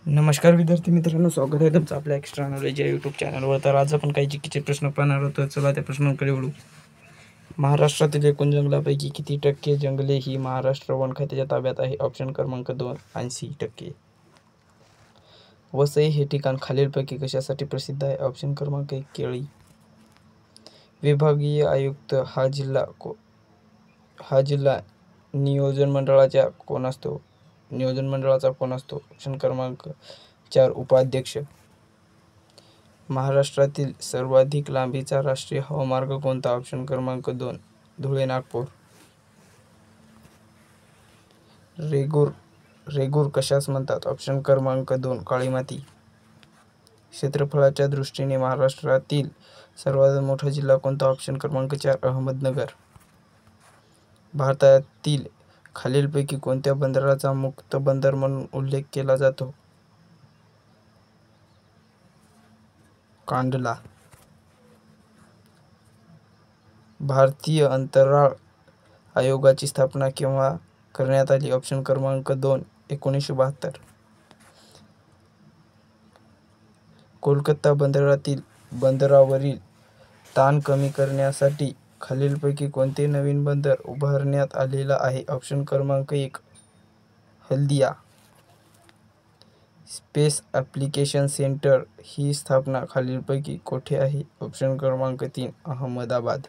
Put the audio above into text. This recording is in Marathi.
नमस्कार विद्यार्थी मित्रांनो, स्वागत आहे तुमचं आपल्या एक्स्ट्रा नॉलेज या यूट्यूब चॅनलवर. तर आज आपण काही जीकेचे प्रश्न पाहणार आहोत. चला त्या प्रश्नांकडे वळू. महाराष्ट्रातील एकूण जंगलापैकी किती टक्के जंगले ही महाराष्ट्र वन खात्याच्या ताब्यात आहे? ऑप्शन क्रमांक 2 80%. वसई हे ठिकाण खालीलपैकी कशासाठी प्रसिद्ध आहे? ऑप्शन क्रमांक 1 केळी. विभागीय आयुक्त हा जिल्हा नियोजन मंडळाचा कोण असतो? ऑप्शन क्रमांक 4 उपाध्यक्ष. महाराष्ट्रातील सर्वाधिक लांबीचा राष्ट्रीय हवामार्ग कोणता? ऑप्शन क्रमांक 2 धुळे नागपूर. रेगूर कशास म्हणतात? ऑप्शन क्रमांक 2 काळी माती. क्षेत्रफळाच्या दृष्टीने महाराष्ट्रातील सर्वात मोठा जिल्हा कोणता? ऑप्शन क्रमांक 4 अहमदनगर. भारतातील खालीलपैकी कोणत्या बंदराचा मुक्त बंदर म्हणून उल्लेख केला जातो? कांडला. भारतीय अंतराळ आयोगाची स्थापना केव्हा करण्यात आली? ऑप्शन क्रमांक 2 1972. कोलकाता बंदरावरील ताण कमी करण्यासाठी खालीलपैकी कोणते नवीन बंदर उभारण्यात आलेला आहे? ऑप्शन क्रमांक 1 हल्दिया. स्पेस ॲप्लिकेशन सेंटर ही स्थापना खालीलपैकी कोठे आहे? ऑप्शन क्रमांक 3 अहमदाबाद.